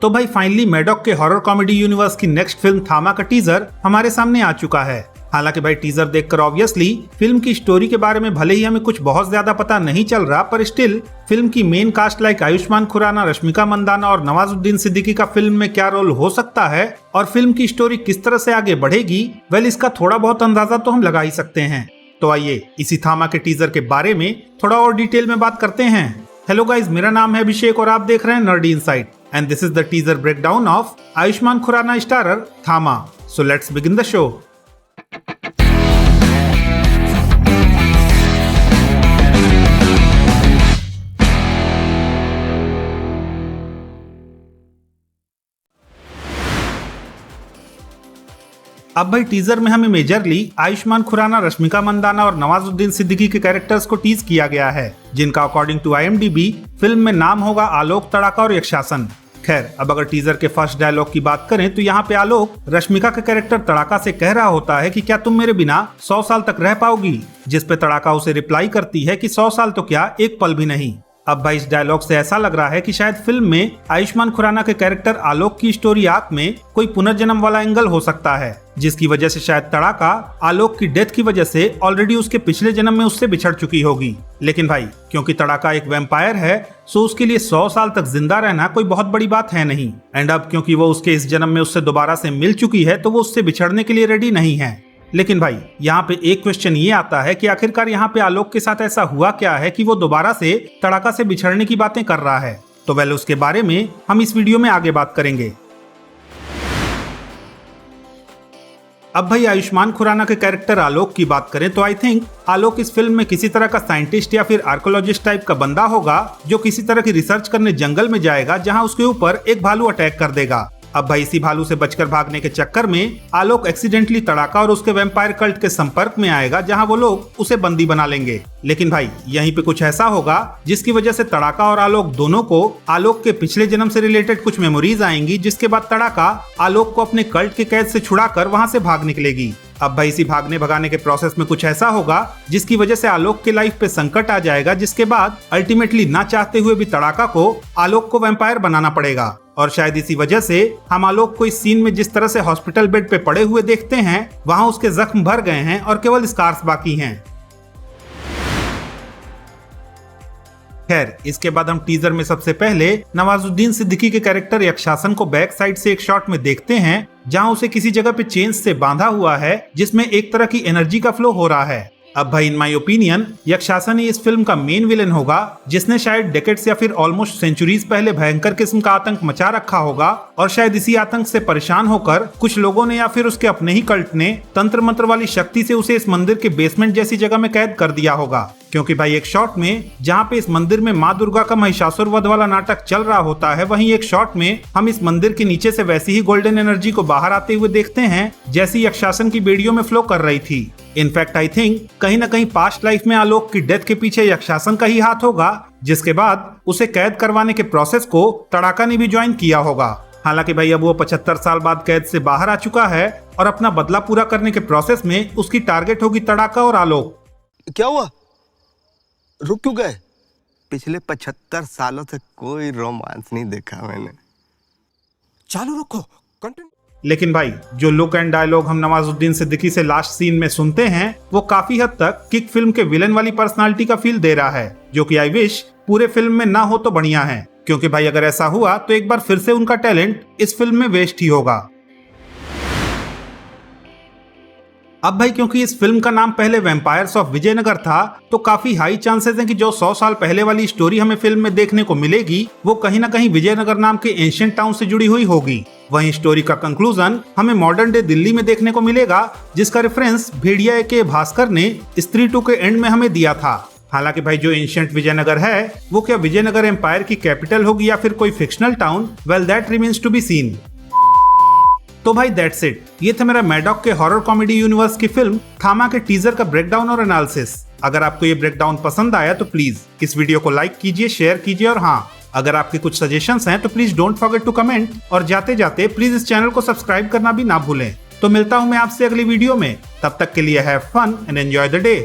तो भाई फाइनली मैडॉक के हॉरर कॉमेडी यूनिवर्स की नेक्स्ट फिल्म थामा का टीजर हमारे सामने आ चुका है। हालांकि भाई टीजर देखकर ऑब्वियसली फिल्म की स्टोरी के बारे में भले ही हमें कुछ बहुत ज्यादा पता नहीं चल रहा, पर स्टिल फिल्म की main cast like Ayushmann Khurrana, Rashmika Mandanna और नवाजुद्दीन सिद्दीकी का फिल्म में क्या रोल हो सकता है और फिल्म की स्टोरी किस तरह से आगे बढ़ेगी, वेल इसका थोड़ा बहुत अंदाजा तो हम लगा ही सकते हैं। तो आइए इसी थामा के टीजर के बारे में थोड़ा और डिटेल में बात करते हैं। हेलो गाइज, मेरा नाम है अभिषेक और आप देख रहे हैं nerdy insight and this is the teaser breakdown of Ayushmann Khurrana starrer Thama. So let's begin the show. अब भाई टीजर में हमें मेजरली आयुष्मान खुराना, रश्मिका मंदाना और नवाजुद्दीन सिद्दीकी के कैरेक्टर्स को टीज किया गया है, जिनका अकॉर्डिंग टू IMDb फिल्म में नाम होगा आलोक, तड़ाका और यक्षासन। खैर, अब अगर टीजर के फर्स्ट डायलॉग की बात करें तो यहाँ पे आलोक रश्मिका के कैरेक्टर तड़ाका से कह रहा होता है कि क्या तुम मेरे बिना 100 साल तक रह पाओगी, जिस पे तड़ाका उसे रिप्लाई करती है कि 100 साल तो क्या, एक पल भी नहीं। अब भाई इस डायलॉग से ऐसा लग रहा है कि शायद फिल्म में आयुष्मान खुराना के कैरेक्टर आलोक की स्टोरी आर्क में कोई पुनर्जन्म वाला एंगल हो सकता है, जिसकी वजह से शायद तड़ाका आलोक की डेथ की वजह से ऑलरेडी उसके पिछले जन्म में उससे बिछड़ चुकी होगी। लेकिन भाई क्योंकि तड़ाका एक वैम्पायर है, सो उसके लिए 100 साल तक जिंदा रहना कोई बहुत बड़ी बात है नहीं। एंड अब क्योंकि वो उसके इस जन्म में उससे दोबारा से मिल चुकी है, तो वो उससे बिछड़ने के लिए रेडी नहीं है। लेकिन भाई यहाँ पे एक क्वेश्चन ये आता है कि आखिरकार यहाँ पे आलोक के साथ ऐसा हुआ क्या है कि वो दोबारा से तड़ाका से बिछड़ने की बातें कर रहा है। तो वेल उसके बारे में हम इस वीडियो में आगे बात करेंगे। अब भाई आयुष्मान खुराना के कैरेक्टर आलोक की बात करें तो आई थिंक आलोक इस फिल्म में किसी तरह का साइंटिस्ट या फिर आर्कोलॉजिस्ट टाइप का बंदा होगा, जो किसी तरह की रिसर्च करने जंगल में जाएगा, जहां उसके ऊपर एक भालू अटैक कर देगा। अब भाई इसी भालू से बचकर भागने के चक्कर में आलोक एक्सीडेंटली तड़ाका और उसके वैम्पायर कल्ट के संपर्क में आएगा, जहां वो लोग उसे बंदी बना लेंगे। लेकिन भाई यहीं पे कुछ ऐसा होगा जिसकी वजह से तड़ाका और आलोक दोनों को आलोक के पिछले जन्म से रिलेटेड कुछ मेमोरीज आएंगी, जिसके बाद तड़ाका आलोक को अपने कल्ट के कैद से छुड़ाकर वहां से भाग निकलेगी। अब भाई इसी भागने भगाने के प्रोसेस में कुछ ऐसा होगा जिसकी वजह से आलोक के लाइफ पे संकट आ जाएगा, जिसके बाद अल्टीमेटली ना चाहते हुए भी तड़ाका को आलोक को वैम्पायर बनाना पड़ेगा। और शायद इसी वजह से हम आलोक को इस सीन में जिस तरह से हॉस्पिटल बेड पे पड़े हुए देखते हैं, वहां उसके जख्म भर गए हैं और केवल स्कार्स बाकी हैं। खैर, इसके बाद हम टीजर में सबसे पहले नवाजुद्दीन सिद्दीकी के कैरेक्टर यक्षासन को बैक साइड से एक शॉट में देखते हैं, जहां उसे किसी जगह पे चेन से बांधा हुआ है, जिसमें एक तरह की एनर्जी का फ्लो हो रहा है। अब भाई इन माय ओपिनियन यक्षासन ही इस फिल्म का मेन विलन होगा, जिसने शायद डेकेड्स या फिर ऑलमोस्ट सेंचुरीज पहले भयंकर किस्म का आतंक मचा रखा होगा, और शायद इसी आतंक से परेशान होकर कुछ लोगों ने या फिर उसके अपने ही कल्ट ने तंत्र मंत्र वाली शक्ति से उसे इस मंदिर के बेसमेंट जैसी जगह में कैद कर दिया होगा। क्योंकि भाई एक शॉट में जहाँ पे इस मंदिर में माँ दुर्गा का महिषासुर वध वाला नाटक चल रहा होता है, वहीं एक शॉट में हम इस मंदिर के नीचे से वैसी ही गोल्डन एनर्जी को बाहर आते हुए देखते हैं, जैसी यक्षासन की बेड़ियों में फ्लो कर रही थी। इनफैक्ट आई थिंक कहीं ना कहीं पास्ट लाइफ में आलोक की डेथ के पीछे यक्षासन का ही हाथ होगा, जिसके बाद उसे कैद करवाने के प्रोसेस को तड़ाका ने भी ज्वाइन किया होगा। हालांकि भाई अब वो 75 साल बाद कैद से बाहर आ चुका है और अपना बदला पूरा करने के प्रोसेस में उसकी टारगेट होगी तड़ाका और आलोक। क्या हुआ? रुक क्यों गए? पिछले 75 सालों से कोई रोमांस नहीं देखा मैंने। चालू रखो, कंटिन्यू। लेकिन भाई जो लुक एंड डायलॉग हम नवाजुद्दीन सिद्दीकी से लास्ट सीन में सुनते हैं, वो काफी हद तक किक फिल्म के विलन वाली पर्सनालिटी का फील दे रहा है, जो कि आई विश पूरे फिल्म में ना हो तो बढ़िया है। क्योंकि भाई अगर ऐसा हुआ तो एक बार फिर से उनका टैलेंट इस फिल्म में वेस्ट ही होगा। अब भाई क्योंकि इस फिल्म का नाम पहले वैम्पायर्स ऑफ विजयनगर था, तो काफी हाई चांसेस हैं कि जो 100 साल पहले वाली स्टोरी हमें फिल्म में देखने को मिलेगी, वो कहीं ना कहीं विजयनगर नाम के एंशिएंट टाउन से जुड़ी हुई होगी। वहीं स्टोरी का कंक्लूजन हमें मॉडर्न डे दिल्ली में देखने को मिलेगा, जिसका रेफरेंस भेड़िया के भास्कर ने स्त्री 2 के एंड में हमें दिया था। हालांकि भाई जो एंशिएंट विजयनगर है, वो क्या विजयनगर एम्पायर की कैपिटल होगी या फिर कोई fictional town, well that remains to be seen. तो भाई दैट्स इट, ये था मेरा मैडॉक के हॉरर कॉमेडी यूनिवर्स की फिल्म थामा के टीजर का ब्रेकडाउन और एनालिसिस। अगर आपको ये ब्रेकडाउन पसंद आया तो प्लीज इस वीडियो को लाइक कीजिए, शेयर कीजिए, और हाँ, अगर आपके कुछ सजेशंस हैं तो please don't forget to comment, और जाते जाते प्लीज इस चैनल को सब्सक्राइब करना भी ना भूलें। तो मिलता हूं मैं आपसे अगली वीडियो में, तब तक के लिए have fun and enjoy the day.